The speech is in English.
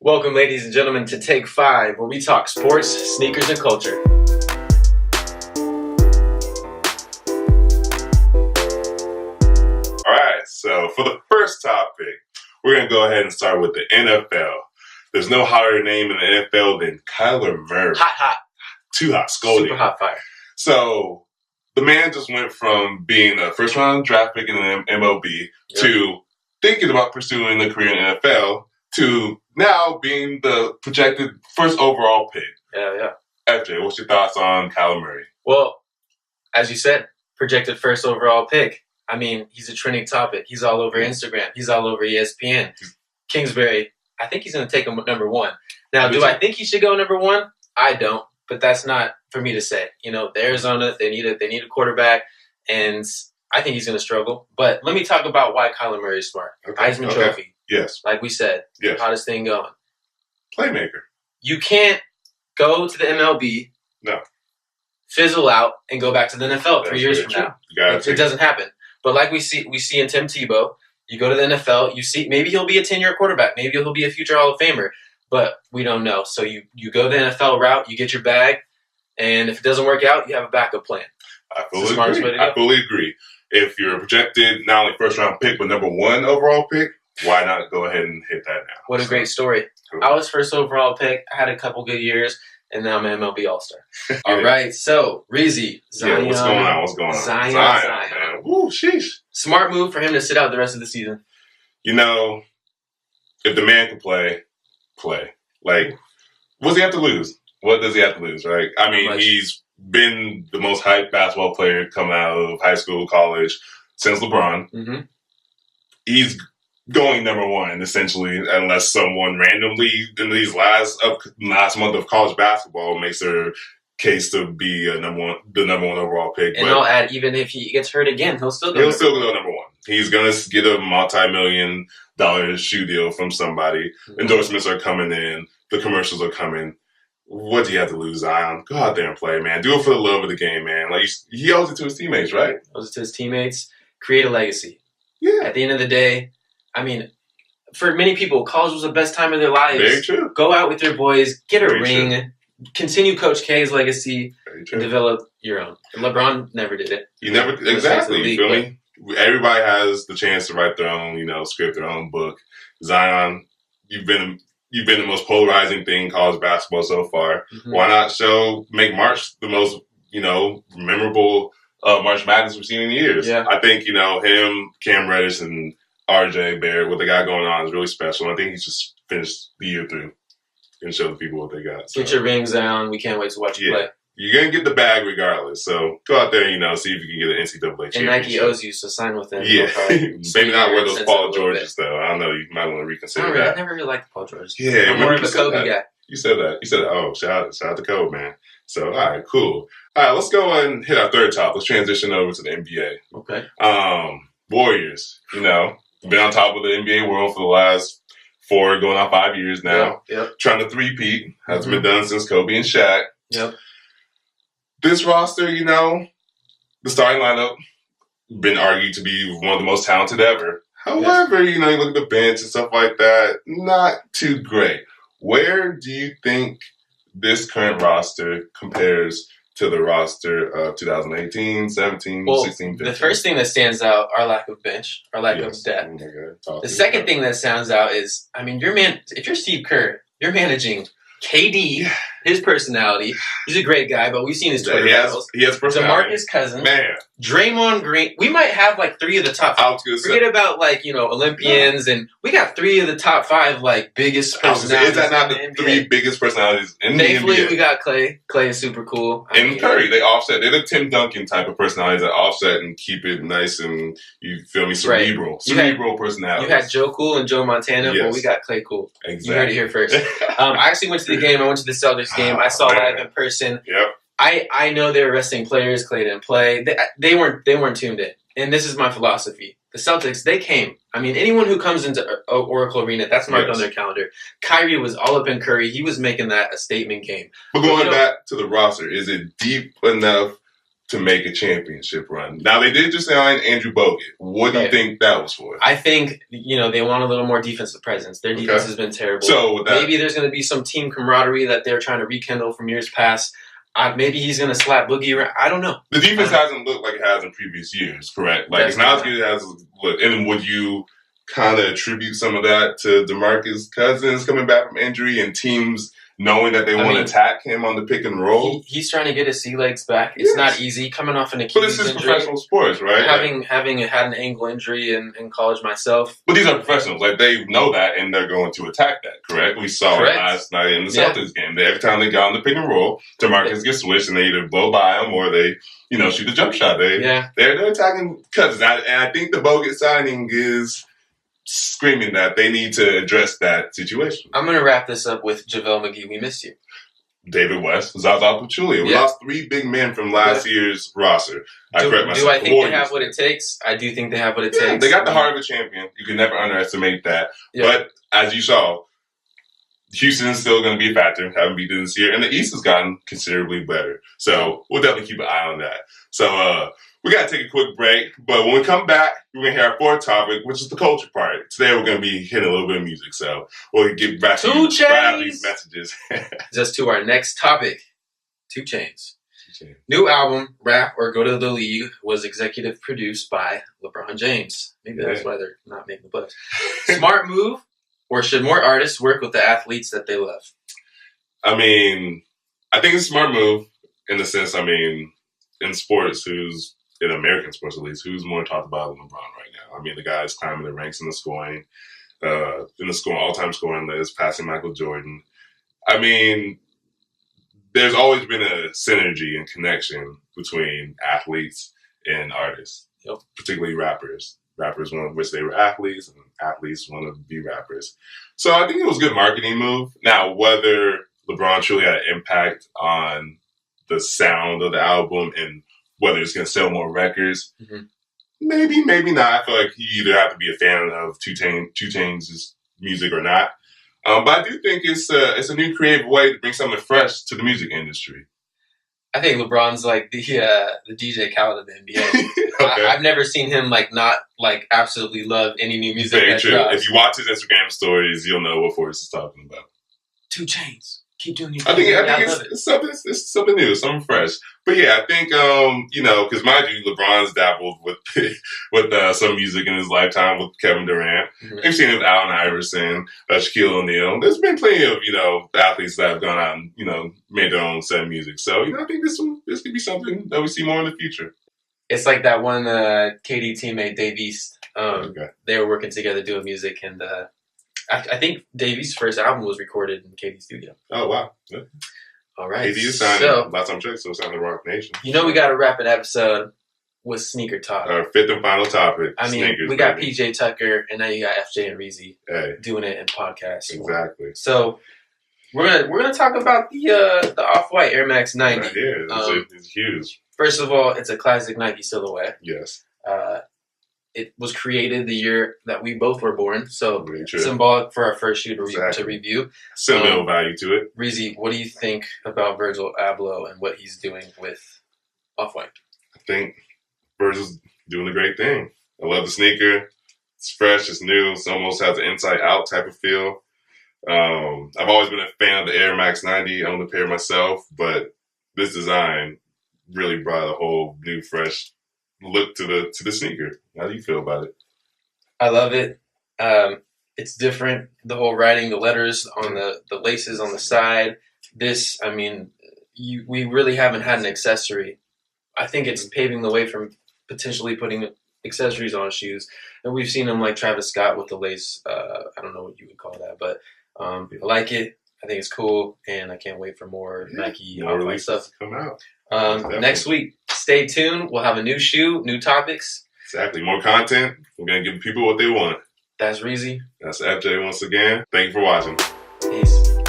Welcome, ladies and gentlemen, to Take 5, where we talk sports, sneakers, and culture. All right, so for the first topic, we're going to go ahead and start with the NFL. There's no hotter name in the NFL than Kyler Murray. Hot. Too hot, scolding. Super hot fire. So the man just went from being a first-round draft pick in the MLB to thinking about pursuing a career in the NFL to now being the projected first overall pick. Yeah. FJ, what's your thoughts on Kyler Murray? Well, as you said, projected first overall pick. I mean, he's a trending topic. He's all over Instagram. He's all over ESPN. Kingsbury, I think he's going to take him number one. Now, do I think he should go number one? I don't, but that's not for me to say. You know, the Arizona, they need a quarterback, and I think he's going to struggle. But let me talk about why Kyler Murray is smart. Heisman Trophy. Yes. Like we said. Yes. Hottest thing going. Playmaker. You can't go to the MLB, fizzle out, and go back to the NFL 3 years from now. It doesn't happen. But like we see in Tim Tebow, you go to the NFL, you see maybe he'll be a 10-year quarterback, maybe he'll be a future Hall of Famer, but we don't know. So you go the NFL route, you get your bag, and if it doesn't work out, you have a backup plan. I fully agree. If you're projected not only first round pick but number one overall pick, why not go ahead and hit that now? What a great story. Cool. I was first overall pick. I had a couple good years, and now I'm an MLB All-Star. All right, so Reezy, Zion. Yeah, what's going on? Zion. Man. Woo, sheesh. Smart move for him to sit out the rest of the season. You know, if the man can play. Like, what does he have to lose? What does he have to lose, right? I mean, he's been the most hyped basketball player coming out of high school, college, since LeBron. Mm-hmm. He's going number one, essentially, unless someone randomly in these last month of college basketball makes their case to be the number one overall pick. And I'll add, even if he gets hurt again, he'll still go number one. He's going to get a multi-million-dollar shoe deal from somebody. Mm-hmm. Endorsements are coming in. The commercials are coming. What do you have to lose, Zion? Go out there and play, man. Do it for the love of the game, man. Like, he owes it to his teammates, right? Owes it to his teammates. Create a legacy. Yeah. At the end of the day, I mean, for many people, college was the best time of their lives. Very true. Go out with your boys, get a ring, continue Coach K's legacy, and develop your own. And LeBron never did it. Exactly. You feel me? Everybody has the chance to write their own, script, their own book. Zion, you've been the most polarizing thing in college basketball so far. Mm-hmm. Why not make March the most, memorable March Madness we've seen in years? Yeah. I think, him, Cam Reddish, and RJ Barrett, what they got going on is really special. I think he's just finished the year through and show the people what they got. So. Get your rings down. We can't wait to watch you play. You're going to get the bag regardless. So go out there and, see if you can get an NCAA championship. And Nike owes you, so sign with them. Yeah. Maybe not wear those Paul Georges, though. I don't know. You might want to reconsider that. I never really liked the Paul Georges. Yeah. I'm more of a Kobe guy. You said that. Oh, shout out to Kobe, man. So, all right, cool. All right, let's go and hit our third top. Let's transition over to the NBA. Okay. Warriors, been on top of the NBA world for the last 4 going on 5 years now. Yep. Trying to three-peat. Hasn't been done since Kobe and Shaq. Yep. This roster, the starting lineup, been argued to be one of the most talented ever. However, you look at the bench and stuff like that, not too great. Where do you think this current roster compares to the roster of 2018, 17, 16, 15? The first thing that stands out, our lack of bench, our lack of depth. The second thing that stands out is, if you're Steve Kerr, you're managing KD, his personality. He's a great guy, but we've seen his Twitter battles. He has personality. DeMarcus Cousins. Man. Draymond Green. We might have 3 of the top 5. Forget about Olympians, and we got 3 of the top 5 biggest personalities. Is that not the 3 biggest personalities in the NBA? Thankfully, we got Clay. Clay is super cool. And Curry, they offset. They're the Tim Duncan type of personalities that offset and keep it nice and, you feel me, cerebral. Right. Cerebral personalities. You had Joe Cool and Joe Montana, but we got Clay Cool. Exactly. You heard it here first. I actually went to the game. I went to the Celtics game. I saw live in person. Yep. I know they were resting players. Clay didn't play. They weren't tuned in. And this is my philosophy. The Celtics, they came. Anyone who comes into Oracle Arena, that's marked on their calendar. Kyrie was all up in Curry. He was making that a statement game. But going back to the roster, is it deep enough to make a championship run. Now, they did just sign Andrew Bogut. What do you think that was for? I think, they want a little more defensive presence. Their defense has been terrible. So with that, maybe there's going to be some team camaraderie that they're trying to rekindle from years past. Maybe he's going to slap Boogie around. I don't know. The defense hasn't looked like it has in previous years, correct? Like, it's not as good as it looked. And would you kind of attribute some of that to DeMarcus Cousins coming back from injury and teams knowing that they want to attack him on the pick and roll? He's trying to get his sea legs back. It's not easy coming off an Achilles injury. But this is professional sports, right? Having had an ankle injury in college myself. But these are professionals. Like, they know that, and they're going to attack that, correct? We saw it last night in the Celtics game. Every time they got on the pick and roll, DeMarcus gets switched, and they either blow by him or they, shoot the jump shot. They're attacking Cousins. And I think the Bogut signing is screaming that they need to address that situation. I'm going to wrap this up with JaVale McGee. We missed you. David West, Zaza Pachulia. We lost 3 big men from last year's roster. Do I think they have what it takes? I do think they have what it takes. They got the heart of a champion. You can never underestimate that. Yeah. But as you saw, Houston's still going to be a factor. Haven't beat them this year. And the East has gotten considerably better. So we'll definitely keep an eye on that. So, we got to take a quick break, but when we come back, we're going to hear our fourth topic, which is the culture part. Today, we're going to be hitting a little bit of music, so we'll get back to you right after these messages. Just to our next topic, 2 Chainz. New album, Rap or Go to the League, was executive produced by LeBron James. Maybe that's why they're not making the buzz. Smart move, or should more artists work with the athletes that they love? I mean, I think it's a smart move in the sense, in sports, in American sports at least, who's more talked about than LeBron right now? The guy's climbing the ranks in the scoring, all-time scoring list, passing Michael Jordan. There's always been a synergy and connection between athletes and artists, particularly rappers. Rappers want to wish they were athletes, and athletes want to be rappers. So I think it was a good marketing move. Now, whether LeBron truly had an impact on the sound of the album and whether it's going to sell more records, maybe, maybe not. I feel like you either have to be a fan of 2 Chainz' music or not. But I do think it's a new creative way to bring something fresh to the music industry. I think LeBron's like the DJ Khaled of the NBA. I've never seen him not absolutely love any new music. Very true. Drops. If you watch his Instagram stories, you'll know what Forrest is talking about. 2 Chainz. Keep doing your thing. I think it's something new, something fresh. But yeah, I think because mind you, LeBron's dabbled with some music in his lifetime with Kevin Durant. We've seen it with Allen Iverson, Shaquille O'Neal. There's been plenty of athletes that have gone out and made their own set of music. So I think this could be something that we see more in the future. It's like that one KD teammate Dave East. They were working together doing music, and I think Davies' first album was recorded in KD's studio. Oh, wow. Yeah. All right. KD is signing, last time I checked, so signing the Rock Nation. We got to wrap an episode with sneaker talk. Our 5th and final topic. Sneakers, we got PJ Tucker, and now you got FJ and Reezy doing it in podcasts. Exactly. So we're gonna talk about the Off-White Air Max 90. Right here. It's huge. First of all, it's a classic Nike silhouette. Yes. It was created the year that we both were born, so symbolic for our first shoe to review. Sentimental value to it. Reezy, what do you think about Virgil Abloh and what he's doing with Off-White? I think Virgil's doing a great thing. I love the sneaker. It's fresh, it's new, it almost has an inside-out type of feel. I've always been a fan of the Air Max 90. I own the pair myself, but this design really brought a whole new, fresh look to the sneaker. How do you feel about it? I love it. It's different. The whole writing, the letters on the laces on the side. This, we really haven't had an accessory. I think it's paving the way from potentially putting accessories on shoes. And we've seen them like Travis Scott with the lace. I don't know what you would call that, but I like it. I think it's cool, and I can't wait for more Nike Off-White stuff to come out. Next week, stay tuned. We'll have a new shoe, new topics. Exactly. More content. We're going to give people what they want. That's Reezy. That's FJ once again. Thank you for watching. Peace.